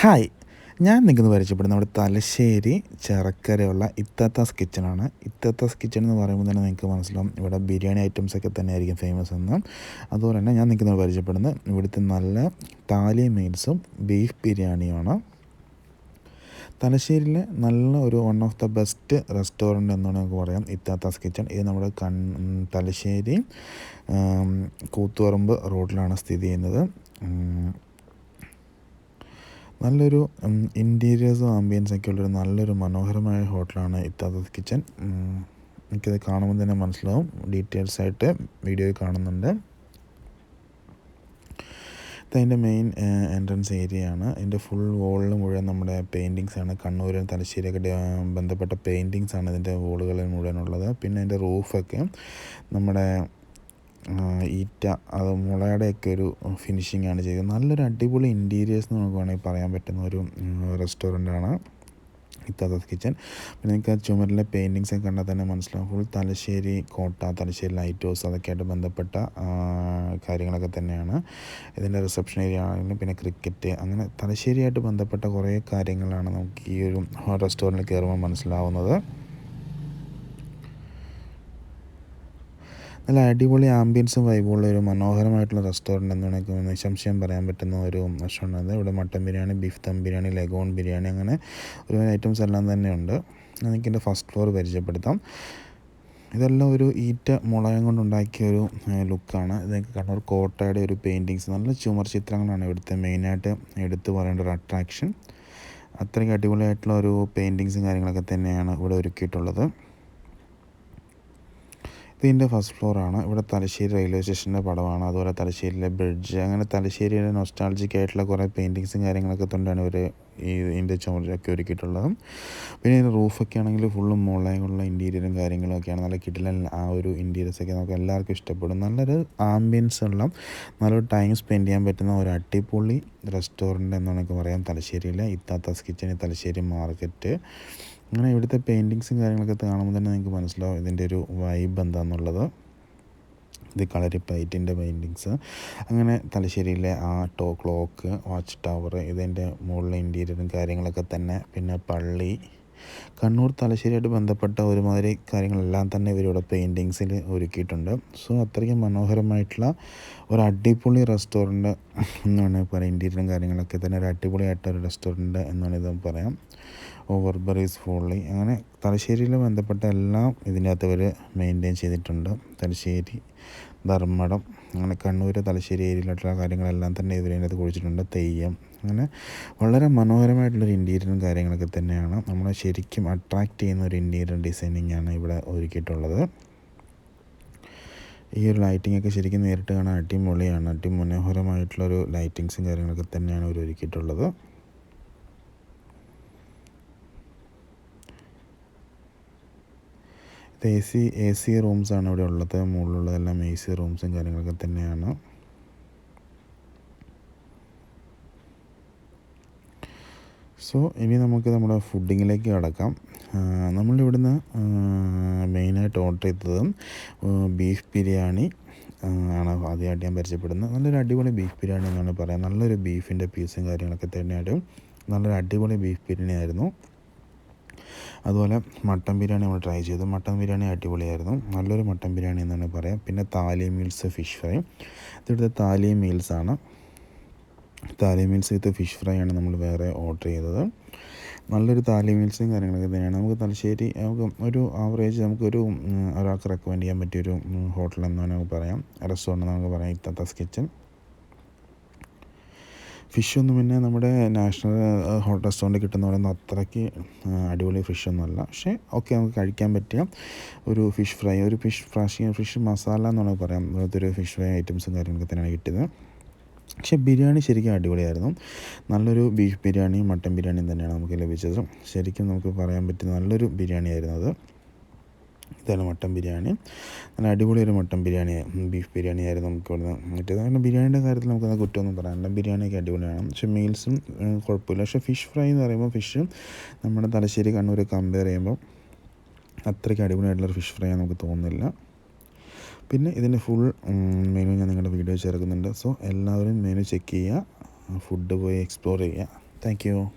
Hi, ഞാൻ നിൽക്കുന്ന പരിചയപ്പെടുന്നത് നമ്മുടെ തലശ്ശേരി ചെറക്കരയുള്ള ഇത്താത്താസ് കിച്ചണാണ്. ഇത്താത്താസ് കിച്ചൺ എന്ന് പറയുമ്പോൾ തന്നെ നിങ്ങൾക്ക് മനസ്സിലാവും ഇവിടെ ബിരിയാണി ഐറ്റംസൊക്കെ തന്നെ ആയിരിക്കും ഫേമസ് എന്ന്. അതുപോലെ തന്നെ ഞാൻ നിൽക്കുന്നത് പരിചയപ്പെടുന്നത് ഇവിടുത്തെ നല്ല താലി മീൽസും ബീഫ് ബിരിയാണിയുമാണ്. തലശ്ശേരിയിലെ നല്ല ഒരു one of the best restaurant എന്നാണ് നമുക്ക് പറയാം ഇത്താത്താസ് കിച്ചൺ. ഇത് നമ്മുടെ തലശ്ശേരി കൂത്തുപറമ്പ് റോഡിലാണ് സ്ഥിതി ചെയ്യുന്നത്. നല്ലൊരു ഇൻറ്റീരിയേഴ്സും ആംബിയൻസൊക്കെ ഉള്ളൊരു നല്ലൊരു മനോഹരമായ ഹോട്ടലാണ് ഇത്താത്താസ് കിച്ചൺ. എനിക്കത് കാണുമ്പോൾ തന്നെ മനസ്സിലാവും, ഡീറ്റെയിൽസായിട്ട് വീഡിയോയിൽ കാണുന്നുണ്ട്. ഇതതിൻ്റെ മെയിൻ എൻട്രൻസ് ഏരിയയാണ്. ഇതിൻ്റെ ഫുൾ വോളിൽ മുഴുവൻ നമ്മുടെ പെയിൻറ്റിങ്സാണ്. കണ്ണൂരും തലശ്ശേരിയൊക്കെ ബന്ധപ്പെട്ട പെയിൻറ്റിങ്സാണ് ഇതിൻ്റെ വോളുകളിൽ മുഴുവനുള്ളത്. പിന്നെ അതിൻ്റെ റൂഫൊക്കെ നമ്മുടെ ഈറ്റ, അത് മുളയുടെയൊക്കെ ഒരു ഫിനിഷിംഗാണ് ചെയ്തത്. നല്ലൊരു അടിപൊളി ഇൻറ്റീരിയേഴ്സ് എന്ന് നമുക്ക് വേണമെങ്കിൽ പറയാൻ പറ്റുന്ന ഒരു റെസ്റ്റോറൻ്റാണ് ഇത്താത്താസ് കിച്ചൺ. പിന്നെ നിങ്ങൾക്ക് ആ ചുമരിലെ പെയിൻറ്റിങ്സൊക്കെ കണ്ടാൽ തന്നെ മനസ്സിലാവും, ഫുൾ തലശ്ശേരി കോട്ട, തലശ്ശേരി ലൈറ്റ് ഹൗസ് അതൊക്കെയായിട്ട് ബന്ധപ്പെട്ട കാര്യങ്ങളൊക്കെ തന്നെയാണ്. ഇതിൻ്റെ റിസപ്ഷൻ ഏരിയ ആണെങ്കിലും പിന്നെ ക്രിക്കറ്റ്, അങ്ങനെ തലശ്ശേരിയായിട്ട് ബന്ധപ്പെട്ട കുറേ കാര്യങ്ങളാണ് നമുക്ക് ഈ ഒരു റെസ്റ്റോറൻറ്റിൽ കയറുമ്പോൾ മനസ്സിലാവുന്നത്. നല്ല അടിപൊളി ആംബിയൻസും വൈബുള്ള ഒരു മനോഹരമായിട്ടുള്ള റെസ്റ്റോറൻറ്റ് എന്ന് എനിക്ക് നിസ്സംശയം പറയാൻ പറ്റുന്ന ഒരു റെസ്റ്റോറൻറ്റ്. ഇവിടെ mutton biryani, beef dum biryani, leghorn biryani, അങ്ങനെ ഒരുപാട് ഐറ്റംസ് എല്ലാം തന്നെയുണ്ട്. എനിക്കെൻ്റെ ഫസ്റ്റ് ഫ്ലോർ പരിചയപ്പെടുത്താം. ഇതെല്ലാം ഒരു ഈറ്റ മുളയം കൊണ്ടുണ്ടാക്കിയ ഒരു ലുക്കാണ്. ഇതൊക്കെ കണ്ണൂർ കോട്ടയുടെ ഒരു പെയിൻറ്റിങ്സ്, നല്ല ചുമർ ചിത്രങ്ങളാണ് ഇവിടുത്തെ മെയിനായിട്ട് എടുത്തു പറയേണ്ട ഒരു അട്രാക്ഷൻ. അത്രയ്ക്ക് അടിപൊളിയായിട്ടുള്ള ഒരു പെയിൻറ്റിങ്സും കാര്യങ്ങളൊക്കെ തന്നെയാണ് ഇവിടെ ഒരുക്കിയിട്ടുള്ളത്. ഇതിൻ്റെ ഫസ്റ്റ് ഫ്ലോറാണ്. ഇവിടെ തലശ്ശേരി റെയിൽവേ സ്റ്റേഷൻ്റെ പടമാണ്, അതുപോലെ തലശ്ശേരിയിലെ ബ്രിഡ്ജ്, അങ്ങനെ തലശ്ശേരിയിലെ നൊസ്റ്റാൾജിക് ആയിട്ടുള്ള കുറേ പെയിൻറ്റിങ്സും കാര്യങ്ങളൊക്കെ കൊണ്ടാണ് ഇവർ ഇതിൻ്റെ ചുമരൊക്കെ ഒരുക്കിയിട്ടുള്ളത്. പിന്നെ ഇതിൻ്റെ റൂഫൊക്കെ ആണെങ്കിൽ ഫുള്ളും മുളയുള്ള ഇൻറ്റീരിയറും കാര്യങ്ങളൊക്കെയാണ്. നല്ല കിടിലൻ ആ ഒരു ഇൻറ്റീരിയേഴ്സൊക്കെ നമുക്ക് എല്ലാവർക്കും ഇഷ്ടപ്പെടും. നല്ലൊരു ആംബിയൻസ് ഉള്ള, നല്ലൊരു ടൈം സ്പെൻഡ് ചെയ്യാൻ പറ്റുന്ന ഒരു അടിപൊളി റെസ്റ്റോറൻറ്റ് എന്ന് നമുക്ക് പറയാം തലശ്ശേരിയിലെ ഇത്താത്താസ് കിച്ചൺ, തലശ്ശേരി മാർക്കറ്റ്. അങ്ങനെ ഇവിടുത്തെ പെയിൻറ്റിങ്സും കാര്യങ്ങളൊക്കെ കാണുമ്പോൾ തന്നെ നിങ്ങൾക്ക് മനസ്സിലാവും ഇതിൻ്റെ ഒരു വൈബ് എന്താണെന്നുള്ളത്. ഇത് കളരിപ്പയറ്റിൻ്റെ പെയിൻറ്റിങ്സ്, അങ്ങനെ തലശ്ശേരിയിലെ ആ ക്ലോക്ക്, വാച്ച് ടവർ, ഇതിൻ്റെ മുകളിലെ ഇൻറ്റീരിയറും കാര്യങ്ങളൊക്കെ തന്നെ. പിന്നെ പള്ളി, കണ്ണൂർ തലശ്ശേരിയായിട്ട് ബന്ധപ്പെട്ട ഒരുമാതിരി കാര്യങ്ങളെല്ലാം തന്നെ ഇവരിവിടെ പെയിൻറ്റിങ്സിൽ ഒരുക്കിയിട്ടുണ്ട്. സോ അത്രയ്ക്കും മനോഹരമായിട്ടുള്ള ഒരു അടിപൊളി റെസ്റ്റോറൻറ്റ് എന്ന് വേണമെങ്കിൽ പറയാം. ഇൻറ്റീരിയറും കാര്യങ്ങളൊക്കെ തന്നെ ഒരു അടിപൊളിയായിട്ടൊരു റെസ്റ്റോറൻറ്റ് എന്ന് വേണമെങ്കിൽ പറയാം. ഓവർബറീസ് ഫോളി, അങ്ങനെ തലശ്ശേരിയിൽ ബന്ധപ്പെട്ട എല്ലാം ഇതിൻ്റെ അകത്ത് ഇവർ മെയിൻറ്റെയിൻ ചെയ്തിട്ടുണ്ട്. തലശ്ശേരി, ധർമ്മടം, അങ്ങനെ കണ്ണൂർ തലശ്ശേരി ഏരിയയിലായിട്ടുള്ള കാര്യങ്ങളെല്ലാം തന്നെ ഇതിനകത്ത് കുഴിച്ചിട്ടുണ്ട്. തെയ്യം, അങ്ങനെ വളരെ മനോഹരമായിട്ടുള്ളൊരു ഇൻറ്റീരിയറും കാര്യങ്ങളൊക്കെ തന്നെയാണ്. നമ്മളെ ശരിക്കും അട്രാക്റ്റ് ചെയ്യുന്ന ഒരു ഇൻറ്റീരിയർ ഡിസൈനിങ് ആണ് ഇവിടെ ഒരുക്കിയിട്ടുള്ളത്. ഈ ഒരു ലൈറ്റിങ്ങൊക്കെ ശരിക്കും നേരിട്ട് കാണാൻ അടിപൊളിയാണ്. അതിമനോഹരമായിട്ടുള്ളൊരു ലൈറ്റിങ്സും കാര്യങ്ങളൊക്കെ തന്നെയാണ് ഇവർ ഒരുക്കിയിട്ടുള്ളത്. എ സി റൂംസാണ് ഇവിടെ ഉള്ളത്. മുകളിലുള്ളതെല്ലാം എ സി റൂംസും കാര്യങ്ങളൊക്കെ തന്നെയാണ്. സോ ഇനി നമുക്ക് നമ്മുടെ ഫുഡിങ്ങിലേക്ക് കടക്കാം. നമ്മളിവിടുന്ന് മെയിനായിട്ട് ഓർഡർ ചെയ്തത് ബീഫ് ബിരിയാണി ആണ് ആദ്യമായിട്ട് ഞാൻ പരിചയപ്പെടുന്നത്. നല്ലൊരു അടിപൊളി ബീഫ് ബിരിയാണി എന്നാണ് പറയാം. നല്ലൊരു ബീഫിൻ്റെ പീസും കാര്യങ്ങളൊക്കെ തന്നെയായിട്ട് നല്ലൊരു അടിപൊളി ബീഫ് ബിരിയാണി ആയിരുന്നു. അതുപോലെ മട്ടൻ ബിരിയാണി നമ്മൾ ട്രൈ ചെയ്തു. മട്ടൻ ബിരിയാണി അടിപൊളിയായിരുന്നു, നല്ലൊരു മട്ടൻ ബിരിയാണി എന്നാണ് പറയാം. പിന്നെ താലി മീൽസ്, ഫിഷ് ഫ്രൈ, ഇതിവിടുത്തെ താലി മീൽസാണ്. താലി മീൽസ് വിത്ത് ഫിഷ് ഫ്രൈ ആണ് നമ്മൾ വേറെ ഓർഡർ ചെയ്തത്. നല്ലൊരു താലി മീൽസും കാര്യങ്ങളൊക്കെ തന്നെയാണ്. നമുക്ക് തലശ്ശേരി നമുക്ക് ഒരു ആവറേജ് നമുക്കൊരു ഒരാൾക്ക് റെക്കമെൻഡ് ചെയ്യാൻ പറ്റിയൊരു ഹോട്ടൽ എന്ന് നമുക്ക് പറയാം, റെസ്റ്റോറൻറ്റ് നമുക്ക് പറയാം ഇത്താത്താസ് കിച്ചൺ. ഫിഷൊന്നും പിന്നെ നമ്മുടെ നാഷണൽ ഹോട്ട് റെസ്റ്റോറൻറ്റ് കിട്ടുന്ന പറയുന്നത് അത്രയ്ക്ക് അടിപൊളി ഫിഷൊന്നുമല്ല. പക്ഷേ ഓക്കെ, നമുക്ക് കഴിക്കാൻ പറ്റിയ ഒരു ഫിഷ് ഫ്രൈ, ഒരു ഫിഷ് മസാല എന്നാണ് പറയാം. അതുപോലത്തെ ഒരു ഫിഷ് ഫ്രൈ ഐറ്റംസും കാര്യങ്ങളൊക്കെ തന്നെയാണ് കിട്ടിയത്. പക്ഷേ ബിരിയാണി ശരിക്കും അടിപൊളിയായിരുന്നു. നല്ലൊരു ബീഫ് ബിരിയാണി, മട്ടൻ ബിരിയാണിയും തന്നെയാണ് നമുക്ക് ലഭിച്ചത്. ശരിക്കും നമുക്ക് പറയാൻ പറ്റുന്ന നല്ലൊരു ബിരിയാണി ആയിരുന്നു അത്. ഇതാണ് മട്ടൻ ബിരിയാണി. നല്ല അടിപൊളി ഒരു മട്ടൻ ബിരിയാണി, ബീഫ് ബിരിയാണി ആയിരുന്നു നമുക്ക് ഇവിടുന്ന് കിട്ടിയത്. കാരണം ബിരിയാണിയുടെ കാര്യത്തിൽ നമുക്കത് കുറ്റമൊന്നും പറയാനില്ല, ബിരിയാണിയൊക്കെ അടിപൊളിയാണ്. പക്ഷേ മീൽസും കുഴപ്പമില്ല. പക്ഷേ ഫിഷ് ഫ്രൈ എന്ന് പറയുമ്പോൾ ഫിഷ് നമ്മുടെ തലശ്ശേരി കണ്ണൂർ കമ്പയർ ചെയ്യുമ്പോൾ അത്രയ്ക്ക് അടിപൊളിയായിട്ടുള്ളൊരു ഫിഷ് ഫ്രൈ നമുക്ക് തോന്നുന്നില്ല. പിന്നെ ഇതിൻ്റെ ഫുൾ മെനു ഞാൻ നിങ്ങളുടെ വീഡിയോ ചേർക്കുന്നുണ്ട്. സോ എല്ലാവരും മെനു ചെക്ക് ചെയ്യുക, ഫുഡ് പോയി എക്സ്പ്ലോർ ചെയ്യുക. Thank you.